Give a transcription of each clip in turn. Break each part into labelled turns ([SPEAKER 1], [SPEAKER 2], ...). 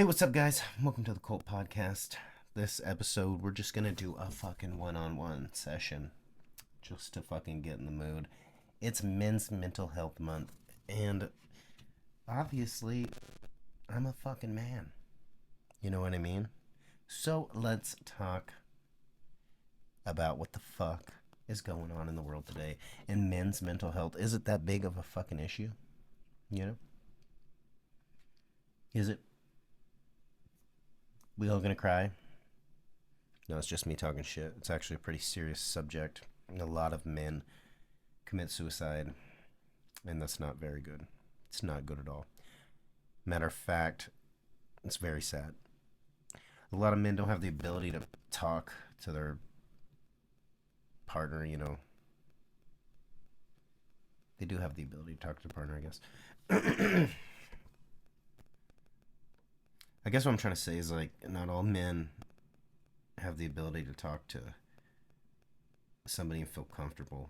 [SPEAKER 1] Hey, what's up, guys? Welcome to the KULT Podcast. This episode, we're just gonna do a fucking one-on-one session just to fucking get in the mood. It's Men's Mental Health Month, and obviously, I'm a fucking man. You know what I mean? So let's talk about what the fuck is going on in the world today. And men's mental health, is it that big of a fucking issue? You know? Is it? We all gonna cry? No, it's just me talking shit. It's actually a pretty serious subject. A lot of men commit suicide, and that's not very good. It's not good at all. Matter of fact, it's very sad. A lot of men don't have the ability to talk to their partner, you know. They do have the ability to talk to their partner, I guess. I guess what I'm trying to say is, like, not all men have the ability to talk to somebody and feel comfortable.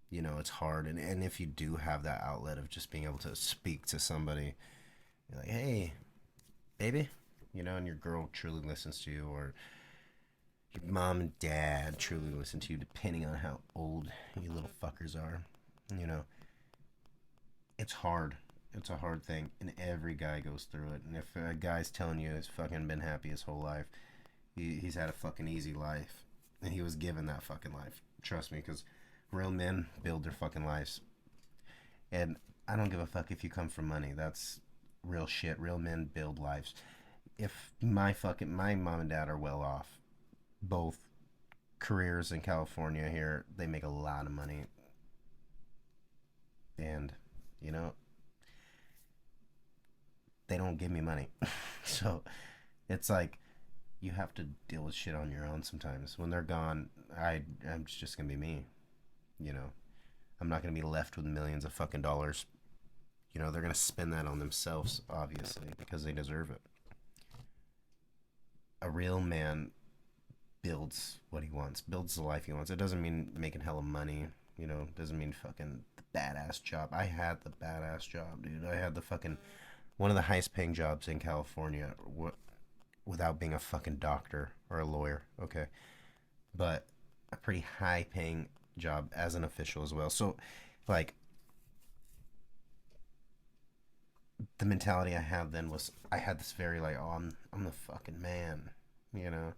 [SPEAKER 1] You know, it's hard. And if you do have that outlet of just being able to speak to somebody, you're like, hey, baby, you know, and your girl truly listens to you, or your mom and dad truly listen to you, depending on how old you little fuckers are. You know, it's hard. It's a hard thing, and every guy goes through it. And if a guy's telling you he's fucking been happy his whole life, he's had a fucking easy life, and he was given that fucking life. Trust me, because real men build their fucking lives. And I don't give a fuck if you come from money. That's real shit. Real men build lives. If my mom and dad are well off, both careers in California here, they make a lot of money, and you know they don't give me money. So it's like you have to deal with shit on your own sometimes. When they're gone, I'm just gonna be me. You know, I'm not gonna be left with millions of fucking dollars. You know, they're gonna spend that on themselves, obviously, because they deserve it. A real man builds what he wants, builds the life he wants. It doesn't mean making hella money. You know, doesn't mean fucking the badass job. I had the badass job, dude. I had the fucking one of the highest paying jobs in California without being a fucking doctor or a lawyer, okay? But a pretty high paying job as an official as well. So, like, the mentality I had then was I had this very, like, oh, I'm the fucking man, you know?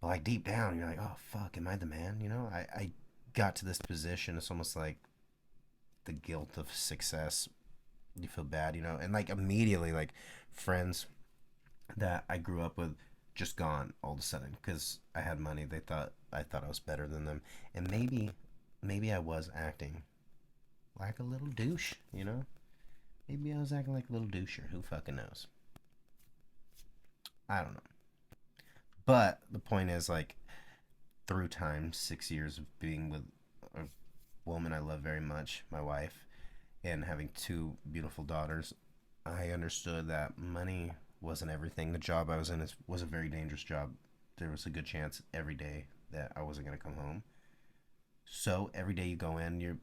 [SPEAKER 1] But, like, deep down, you're like, oh, fuck, am I the man? You know, I got to this position. It's almost like the guilt of success. You feel bad, you know? And, like, immediately, like, friends that I grew up with just gone all of a sudden because I had money. I thought I was better than them, and maybe I was acting like a little douche, you know. Maybe I was acting like a little doucher. Who fucking knows? I don't know. But the point is, like, through time, 6 years of being with a woman I love very much, my wife, and having two beautiful daughters, I understood that money wasn't everything. The job I was in was a very dangerous job. There was a good chance every day that I wasn't going to come home. So every day you go in, you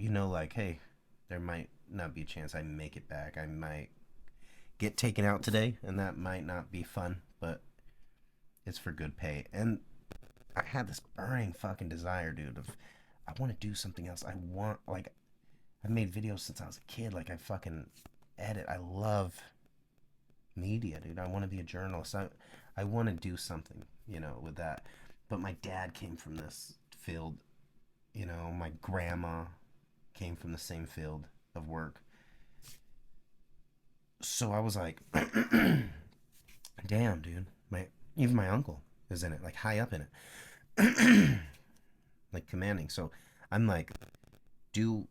[SPEAKER 1] know, like, hey, there might not be a chance I make it back. I might get taken out today, and that might not be fun, but it's for good pay. And I had this burning fucking desire, dude, of I want to do something else. I want, like, I've made videos since I was a kid. Like, I fucking edit. I love media, dude. I want to be a journalist. I want to do something, you know, with that. But my dad came from this field, you know, my grandma came from the same field of work. So I was like, damn, dude. Even my uncle is in it, like high up in it. Like commanding. So I'm like, do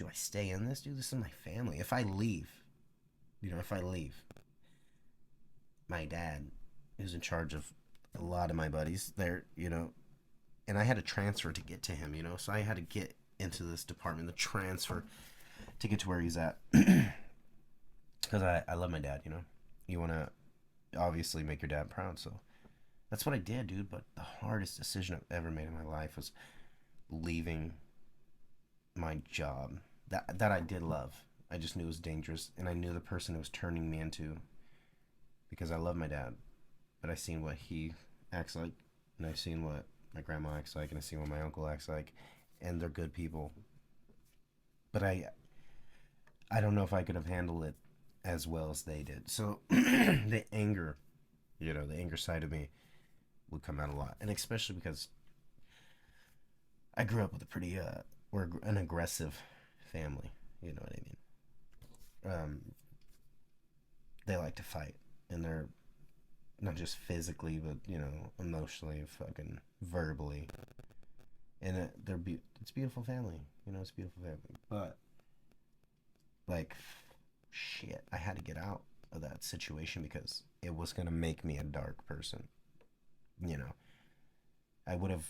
[SPEAKER 1] I stay in this? Dude, this is my family. If I leave, my dad, who's in charge of a lot of my buddies there, you know, and I had to transfer to get to him, you know, so I had to get into this department, the transfer to get to where he's at. Because I love my dad, you know. You want to obviously make your dad proud, so that's what I did, dude. But the hardest decision I've ever made in my life was leaving my job that I did love. I just knew it was dangerous, and I knew the person it was turning me into, because I love my dad, but I seen what he acts like, and I've seen what my grandma acts like, and I've seen what my uncle acts like, and they're good people. But I don't know if I could have handled it as well as they did. So the anger, the anger side of me would come out a lot, and especially because I grew up with a pretty we're an aggressive family. You know what I mean? They like to fight, and they're not just physically, but emotionally, fucking verbally, and it's a beautiful family. It's a beautiful family. But like, shit, I had to get out of that situation because it was gonna make me a dark person. You know, I would have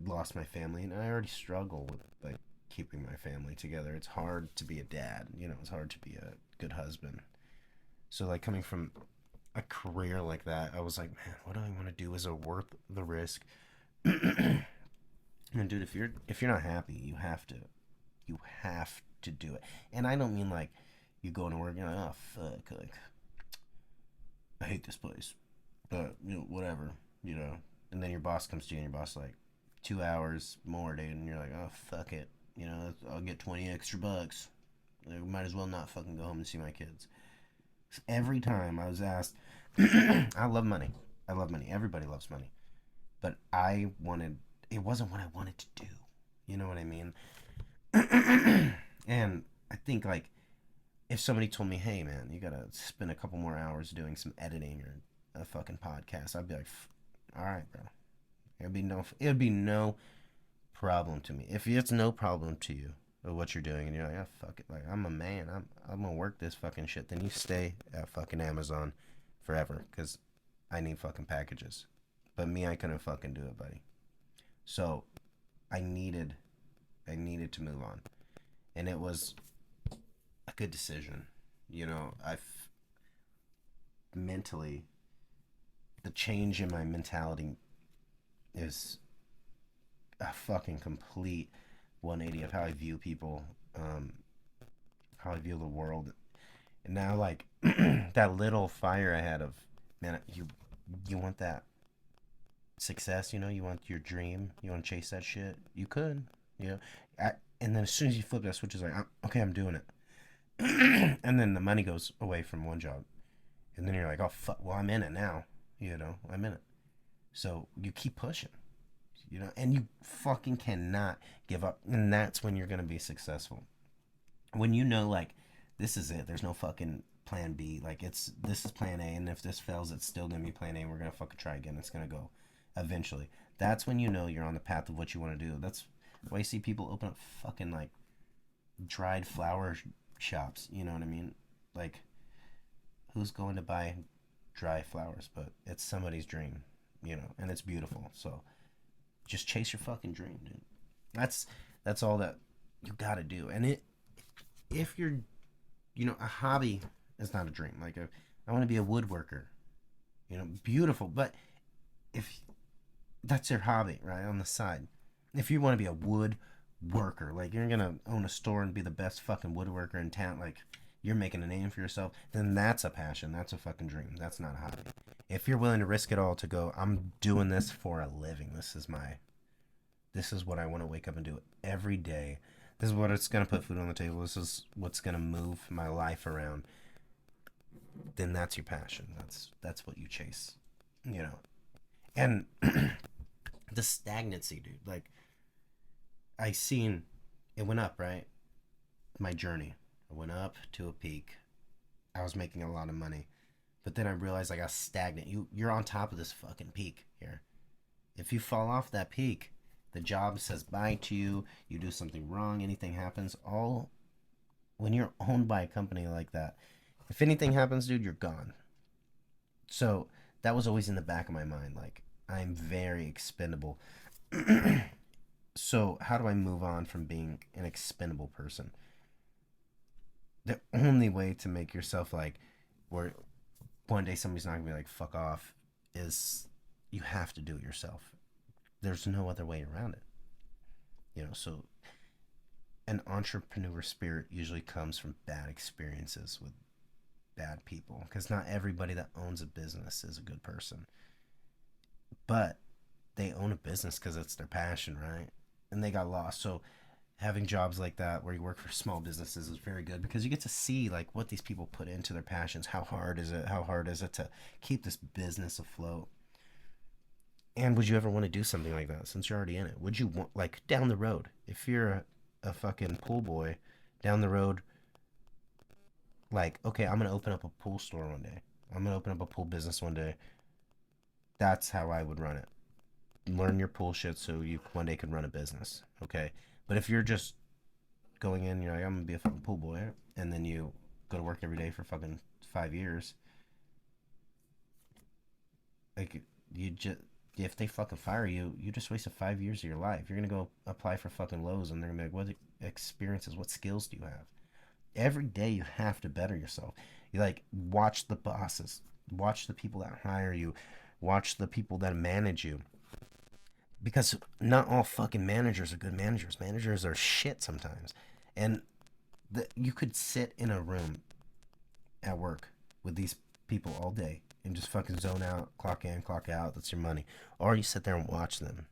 [SPEAKER 1] lost my family, and I already struggle with like keeping my family together. It's hard to be a dad. It's hard to be a good husband. So like coming from a career like that, I was like, man, what do I want to do? Is it worth the risk? And dude, if you're not happy, you have to do it. And I don't mean like you go to work and you're like, oh fuck, like I hate this place, but whatever, you know. And then your boss comes to you and your boss is like 2 hours more, dude, and you're like, oh fuck it, I'll get 20 extra bucks. I might as well not fucking go home and see my kids. Every time I was asked, I love money. I love money. Everybody loves money. But it wasn't what I wanted to do. You know what I mean? And I think, like, if somebody told me, hey, man, you gotta spend a couple more hours doing some editing or a fucking podcast, I'd be like, all right, bro. It'd be no problem to me. If it's no problem to you of what you're doing, and you're like, oh fuck it, like I'm a man, I'm gonna work this fucking shit, then you stay at fucking Amazon forever, because I need fucking packages. But me, I couldn't fucking do it, buddy. So I needed I needed to move on, and it was a good decision. I've mentally, the change in my mentality is a fucking complete 180 of how I view people, um, how I view the world. And now, like, that little fire I had of, man, you want that success, you want your dream, you want to chase that shit, you could, you know. I, and then as soon as you flip that switch, it's like, okay, I'm doing it. And then the money goes away from one job. And then you're like, oh, fuck, well, I'm in it now. I'm in it. So you keep pushing, and you fucking cannot give up. And that's when you're going to be successful. When like, this is it. There's no fucking plan B. Like, this is plan A. And if this fails, it's still going to be plan A. We're going to fucking try again. It's going to go eventually. That's when you're on the path of what you want to do. That's why you see people open up fucking, like, dried flower shops. You know what I mean? Like, who's going to buy dry flowers? But it's somebody's dream, and it's beautiful. So just chase your fucking dream, dude. That's all that you gotta do. And if you're, a hobby is not a dream. Like, I want to be a woodworker, beautiful. But if that's your hobby, right, on the side, if you want to be a woodworker, like you're gonna own a store and be the best fucking woodworker in town, like you're making a name for yourself, then that's a passion. That's a fucking dream. That's not a hobby. If you're willing to risk it all to go, I'm doing this for a living. This is what I want to wake up and do every day. This is what it's going to put food on the table. This is what's going to move my life around. Then that's your passion. That's what you chase, And the stagnancy, dude. Like, I seen it went up, right? My journey. I went up to a peak. I was making a lot of money. But then I realized I got stagnant. You're on top of this fucking peak here. If you fall off that peak, the job says bye to you. You do something wrong, anything happens. All when you're owned by a company like that, if anything happens, dude, you're gone. So that was always in the back of my mind. Like, I'm very expendable. So how do I move on from being an expendable person? The only way to make yourself, like, where one day somebody's not gonna be like, fuck off, is you have to do it yourself. There's no other way around it. So an entrepreneur spirit usually comes from bad experiences with bad people, because not everybody that owns a business is a good person, but they own a business because it's their passion, right? And they got lost. So having jobs like that where you work for small businesses is very good, because you get to see like what these people put into their passions. How hard is it to keep this business afloat? And would you ever want to do something like that since you're already in it? Would you want, like, down the road, if you're a fucking pool boy down the road, like, okay, I'm gonna open up a pool store one day, I'm gonna open up a pool business one day, that's how I would run it. Learn your pool shit so you one day can run a business, okay? But if you're just going in, you're like, I'm gonna be a fucking pool boy, and then you go to work every day for fucking 5 years, like, you just, if they fucking fire you, you just wasted 5 years of your life. You're gonna go apply for fucking Lowe's, and they're gonna be like, what experiences, what skills do you have? Every day you have to better yourself. You, like, watch the bosses, watch the people that hire you, watch the people that manage you, because not all fucking managers are good managers. Managers are shit sometimes, and you could sit in a room at work with these people all day and just fucking zone out, clock in, clock out. That's your money. Or you sit there and watch them,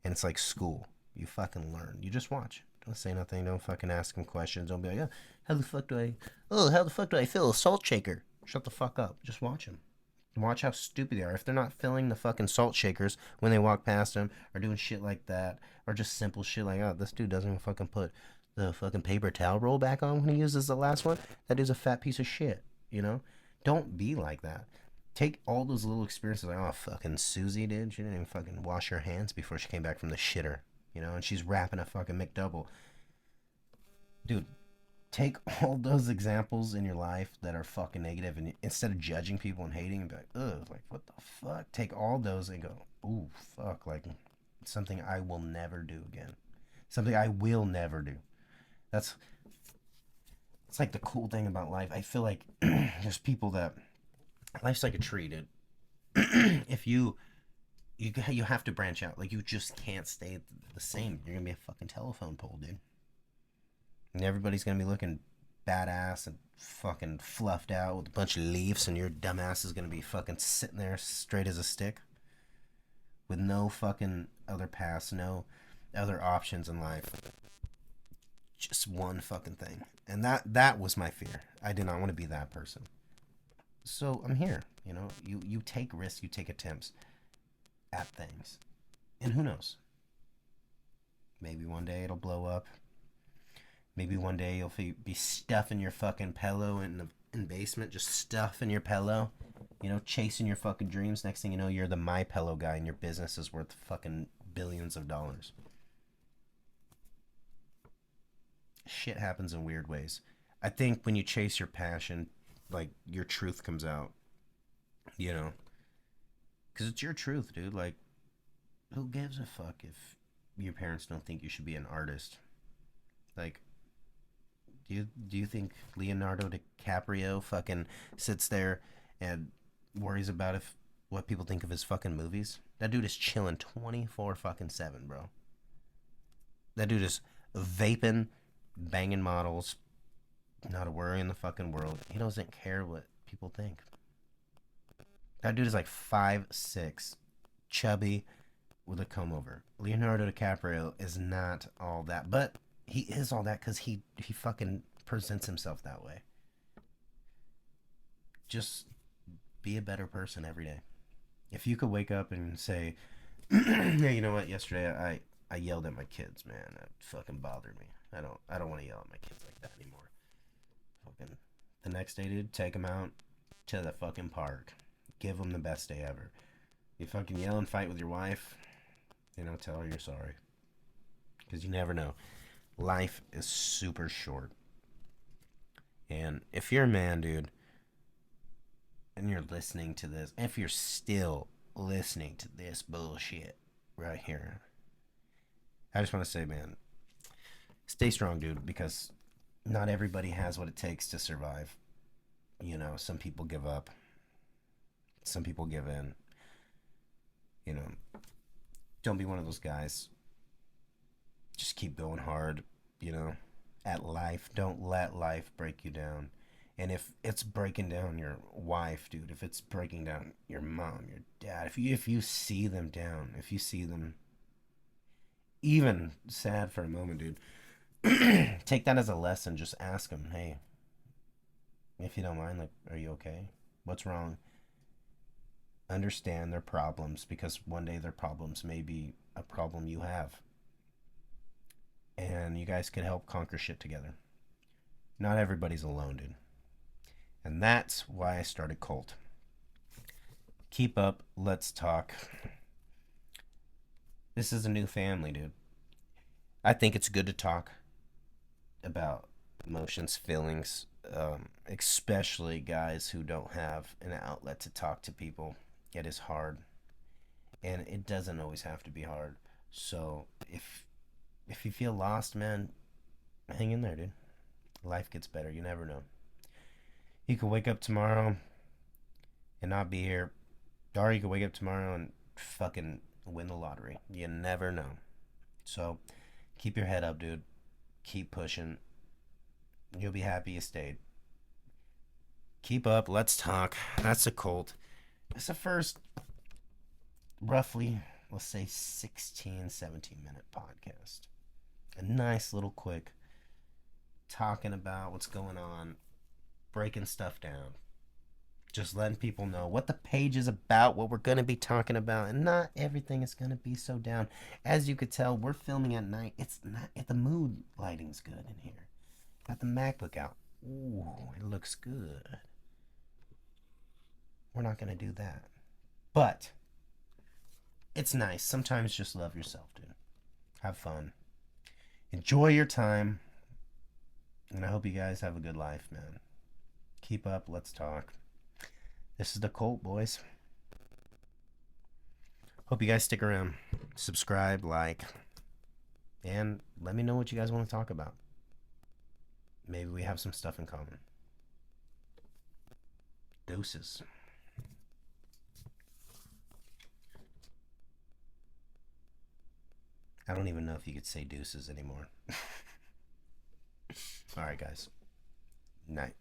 [SPEAKER 1] and it's like school. You fucking learn. You just watch. Don't say nothing. Don't fucking ask them questions. Don't be like, how the fuck do I? Oh, how the fuck do I fill a salt shaker? Shut the fuck up. Just watch them. Watch how stupid they are. If they're not filling the fucking salt shakers when they walk past them, or doing shit like that, or just simple shit like, oh, this dude doesn't even fucking put the fucking paper towel roll back on when he uses the last one. That dude's a fat piece of shit, you know? Don't be like that. Take all those little experiences, like, oh, fucking Susie, dude, she didn't even fucking wash her hands before she came back from the shitter, you know, and she's wrapping a fucking McDouble. Dude, take all those examples in your life that are fucking negative, and instead of judging people and hating and be like, ugh, like, what the fuck? Take all those and go, ooh, fuck, like, something I will never do again. Something I will never do. That's it's like the cool thing about life. I feel like there's people that life's like a tree, dude. If you have to branch out. Like, you just can't stay the same. You're gonna be a fucking telephone pole, dude. And everybody's gonna be looking badass and fucking fluffed out with a bunch of leaves, and your dumbass is gonna be fucking sitting there straight as a stick with no fucking other paths, no other options in life. Just one fucking thing. And that was my fear. I did not want to be that person. So I'm here. You know, you take risks, you take attempts at things, and who knows? Maybe one day it'll blow up. Maybe one day you'll be stuffing your fucking pillow in the basement, just stuffing your pillow, you know, chasing your fucking dreams. Next thing you know, you're the My Pillow guy, and your business is worth fucking billions of dollars. Shit happens in weird ways. I think when you chase your passion, like, your truth comes out, you know, because it's your truth, dude. Like, who gives a fuck if your parents don't think you should be an artist? Like, do you think Leonardo DiCaprio fucking sits there and worries about if what people think of his fucking movies? That dude is chilling 24 fucking 7, bro. That dude is vaping, banging models, not a worry in the fucking world. He doesn't care what people think. That dude is like 5'6", chubby, with a comb over. Leonardo DiCaprio is not all that, but he is all that because he fucking presents himself that way. Just be a better person every day. If you could wake up and say, yeah, you know what? Yesterday I yelled at my kids, man. That fucking bothered me. I don't want to yell at my kids like that anymore. Fucking the next day, dude, take them out to the fucking park. Give them the best day ever. You fucking yell and fight with your wife, you know, tell her you're sorry. Because you never know. Life is super short. And if you're a man, dude, and you're listening to this, if you're still listening to this bullshit right here, I just want to say, man, stay strong, dude, because not everybody has what it takes to survive. You know, some people give up, some people give in. You know, don't be one of those guys. Just keep going hard, you know. at life. Don't let life break you down. And if it's breaking down your wife, dude, if it's breaking down your mom, your dad, if you see them down, if you see them even sad for a moment, dude, take that as a lesson. Just ask them, hey, if you don't mind, like, are you okay? What's wrong? Understand their problems because one day their problems may be a problem you have. And you guys could help conquer shit together. Not everybody's alone, dude. And that's why I started KULT. Keep up, let's talk. This is a new family, dude. I think it's good to talk about emotions, feelings, especially guys who don't have an outlet to talk to people. It is hard, and it doesn't always have to be hard. So if you feel lost, man, hang in there, dude. Life gets better. You never know. You could wake up tomorrow and not be here, or you could wake up tomorrow and fucking win the lottery. You never know. So keep your head up, dude. Keep pushing. You'll be happy you stayed. Keep up. Let's talk. That's a KULT. It's the first, roughly, let's say 16, 17-minute podcast. A nice little quick talking about what's going on, breaking stuff down, just letting people know what the page is about, what we're going to be talking about, and not everything is going to be so down. As you could tell, we're filming at night. It's not, the mood lighting's good in here. Got the MacBook out. Ooh, it looks good. We're not going to do that. But it's nice. Sometimes just love yourself, dude. Have fun. Enjoy your time. And I hope you guys have a good life, man. Keep up. Let's talk. This is the KULT, boys. Hope you guys stick around. Subscribe, like, and let me know what you guys want to talk about. Maybe we have some stuff in common. Deuces. I don't even know if you could say deuces anymore. All right, guys. Night.